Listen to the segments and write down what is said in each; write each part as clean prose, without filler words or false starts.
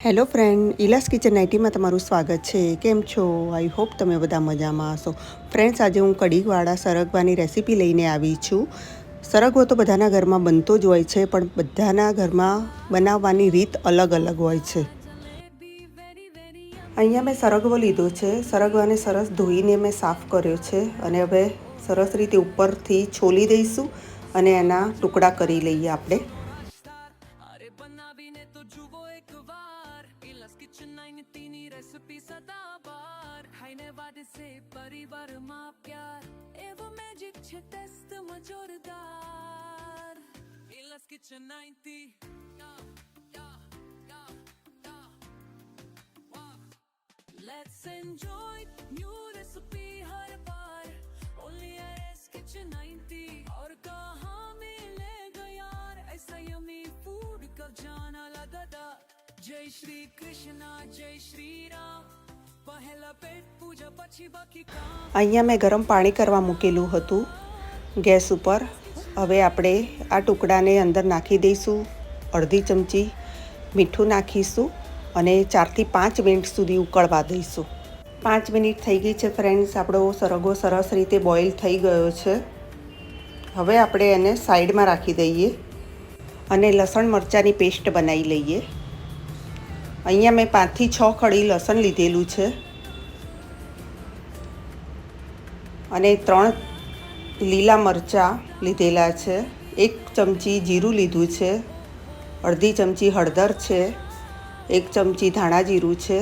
Hello friend, ઇલાસ kitchen 90માં તમારું સ્વાગત છે. કેમ છો? આઈ હોપ તમે બધા મજામાં હશો. ફ્રેન્ડ્સ, આજે હું કઢીવાળા સરગવાની રેસીપી લઈને આવી છું. સરગવો તો બધાના ઘરમાં બનતો જ હોય છે, પણ બધાના ઘરમાં બનાવવાની રીત અલગ અલગ હોય છે. અહીંયા મેં સરગવો લીધો છે. સરગવાને સરસ ધોઈને મેં સાફ કર્યો છે અને હવે સરસ રીતે ઉપરથી છોલી દઈશું અને એના ટુકડા કરી લઈએ આપણે. Let's enjoy new recipe हर बार only at Kitchen 90 और कहाँ मिलेगा यार ऐसा यम्मी food कब जाना लगा था. जय श्री कृष्णा जय श्री राम પહેલા પેટ પૂજા પછી બાકી કામ. અહીંયા મેં ગરમ પાણી કરવા મૂકેલું હતું ગેસ ઉપર. હવે આપણે આ ટુકડાને અંદર નાખી દઈશું. અડધી ચમચી મીઠું નાખીશું અને 4 થી 5 મિનિટ સુધી ઉકળવા દઈશું. 5 મિનિટ થઈ ગઈ છે ફ્રેન્ડ્સ. આપણો સરગવો સરસ રીતે બોઇલ થઈ ગયો છે. હવે આપણે એને સાઈડમાં રાખી દઈએ અને લસણ મરચાંની પેસ્ટ બનાવી લઈએ. અહીંયા મેં 5 થી 6 કળી લસણ લીધેલું છે અને 3 લીલા મરચાં લીધેલા છે. 1 ચમચી જીરું લીધું છે, અડધી ચમચી હળદર છે, 1 ચમચી ધાણા જીરું છે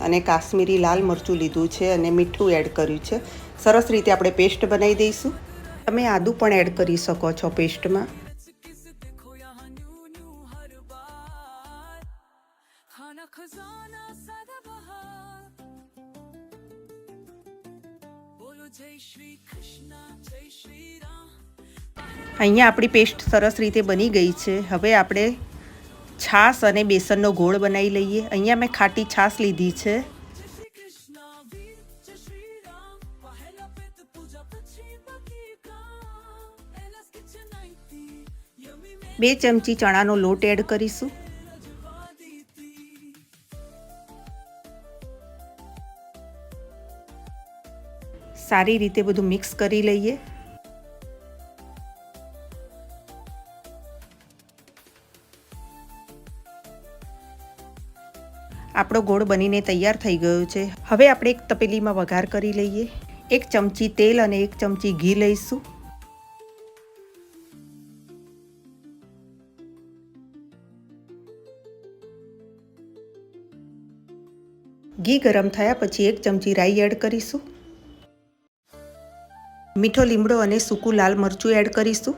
અને કાશ્મીરી લાલ મરચું લીધું છે અને મીઠું એડ કર્યું છે. સરસ રીતે આપણે પેસ્ટ બનાવી દઈશું. તમે આદું પણ એડ કરી શકો છો પેસ્ટમાં. અહીંયા આપણી પેસ્ટ સરસ રીતે બની ગઈ છે. હવે આપણે છાશ અને બેસનનો ગોળ બનાવી લઈએ. અહીંયા મેં ખાટી છાશ લીધી છે. 2 ચમચી ચણાનો લોટ એડ કરીશું. સારી રીતે બધું મિક્સ કરી લઈએ. આપણો ગોળ બનીને તૈયાર થઈ ગયો છે. હવે આપણે એક તપેલીમાં વઘાર કરી લઈએ. 1 ચમચી તેલ અને 1 ચમચી ઘી લઈશું. ઘી ગરમ થયા પછી 1 ચમચી રાઈ એડ કરીશું. મીઠો લીમડો અને સૂકું લાલ મરચું એડ કરીશું.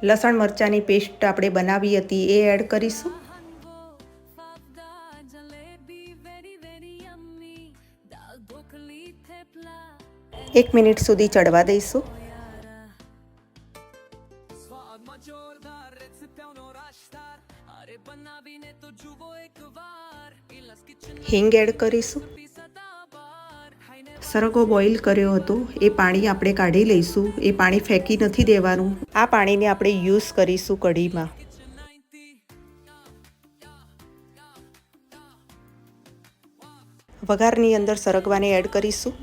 લસણ મરચાંની પેસ્ટ આપણે બનાવી હતી એ એડ કરીશું. એક મિનિટ સુધી ચડવા દઈશું. હિંગ એડ કરીશું. સરગવો બોઇલ કર્યો હતો એ પાણી આપણે કાઢી લઈશું. એ પાણી ફેંકી નથી દેવાનું. આ પાણીને આપણે યુઝ કરીશું કઢીમાં. વઘારની અંદર સરગવાને એડ કરીશું.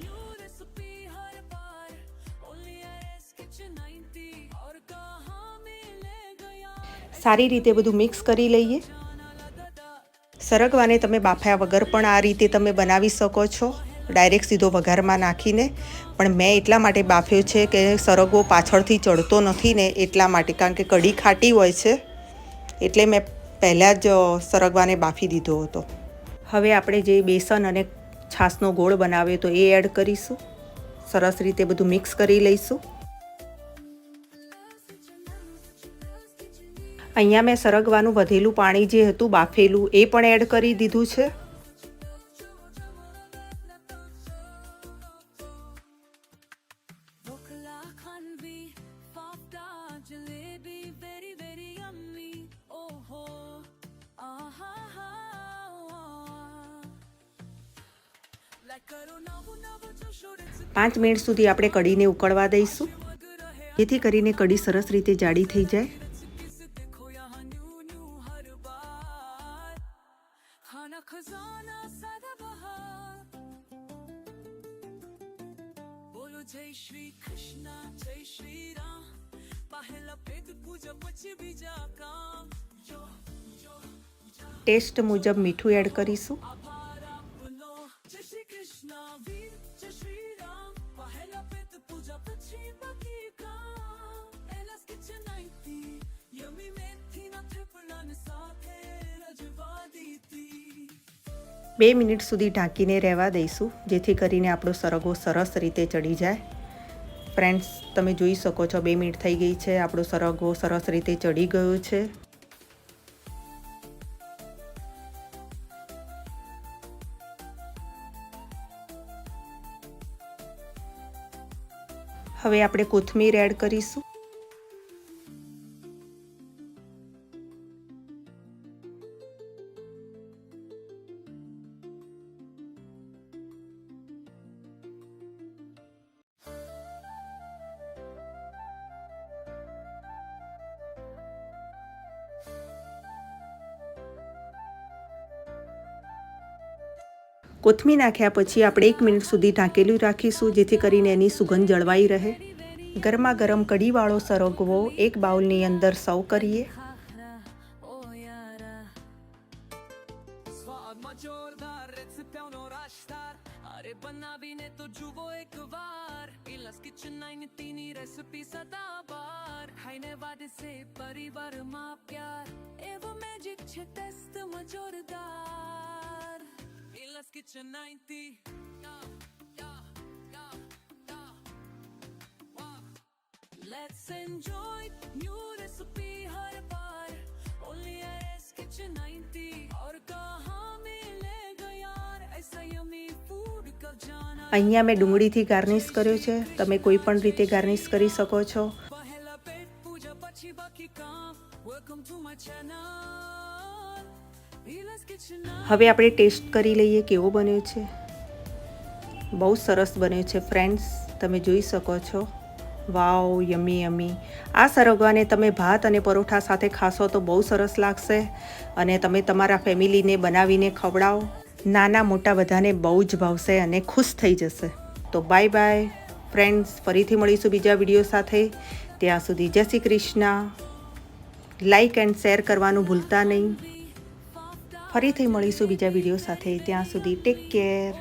સારી રીતે બધું મિક્સ કરી લઈએ. સરગવાને તમે બાફ્યા વગર પણ આ રીતે તમે બનાવી શકો છો, ડાયરેક્ટ સીધો વઘારમાં નાખીને. પણ મેં એટલા માટે બાફ્યો છે કે સરગવો પાછળથી ચડતો નથી ને એટલા માટે, કારણ કે કઢી ખાટી હોય છે એટલે મેં પહેલાં જ સરગવાને બાફી દીધો હતો. હવે આપણે જે બેસન અને છાશનો ગોળ બનાવ્યો તો એ એડ કરીશું. સરસ રીતે બધું મિક્સ કરી લઈશું. અહીંયા મેં સરગવાનું વધેલું પાણી જે હતું બાફેલું એ પણ એડ કરી દીધું છે. પાંચ મિનિટ સુધી આપણે કઢીને ઉકળવા દઈશું. જેથી કરીને કઢી સરસ રીતે જાડી થઈ જાય. देखो यहाँ न्यू न्यू हर बार खाना खजाना सदा बहार बोलो जय श्री कृष्णा जय श्री राम पहला पेट पूजा પછી બીજા કામ જો જો ટેસ્ટ મુજબ મીઠું એડ કરીશું. આભાર આપનો જય શ્રી કૃષ્ણ વીર જય શ્રી રામ પહેલા પેટ પૂજા પછી બાકી કામ એલાસ કિચન આઈતી યમી મેથીના થેપલાને સાથે રજવા દીધી. 2 મિનિટ સુધી ઢાંકીને રહેવા દઈશું જેથી કરીને આપણો સરગવો સરસ રીતે ચડી જાય. ફ્રેન્ડ્સ, તમે જોઈ શકો છો 2 મિનિટ થઈ ગઈ છે, આપણો સરગવો સરસ રીતે ચડી ગયો છે. હવે આપણે કોથમીર એડ કરીશું. કોથમીર નાખ્યા પછી આપણે 1 મિનિટ સુધી ઢાંકેલું રાખીશું જેથી કરીને એની સુગંધ જળવાઈ રહે. ગરમા ગરમ કઢીવાળો સરગવો એક બાઉલની અંદર સર્વ કરીએ. ઓ યારા સ્વાદમાં જોરદાર રેસિપીનો રાશતાર અરે બનાવીને તો જુઓ એકવાર ઇલાસ કિચન 90 ની રેસિપી સદાબહાર ખાઈને વાદે સે પરિવારમાં પ્યાર એવો મેજિક છે ટેસ્ટમાં જોરદાર ઇલાસ kitchen 90 Let's enjoy new recipe हर बार only at Kitchen 90 और कहाँ मिलेगा यार ऐसा yummy food कब जाना અહીંયા મેં ડુંગળીથી ગાર્નિશ કર્યો છે. તમે કોઈ પણ રીતે ગાર્નિશ કરી શકો છો. पहला पेट पूजा પછી બાકી કામ welcome to my channel Ila's Kitchen 90 હવે આપણે ટેસ્ટ કરી લઈએ કેવો બન્યો છે. બહુ સરસ બન્યો છે ફ્રેન્ડ્સ, તમે જોઈ શકો છો. વાવ, યમી યમી. આ સરગવાને તમે ભાત અને પરોઠા સાથે ખાશો તો બહુ સરસ લાગશે અને તમે તમારા ફેમિલીને બનાવીને ખવડાવો. નાના મોટા બધાને બહુ જ ભાવશે અને ખુશ થઈ જશે. તો બાય બાય ફ્રેન્ડ્સ, ફરીથી મળીશું બીજા વિડીયો સાથે. ત્યાં સુધી જય Shri Krishna. Like and share કરવાનું ભૂલતા નહીં. ફરીથી મળીશું બીજા વિડીયો સાથે. ત્યાં સુધી ટેક કેર.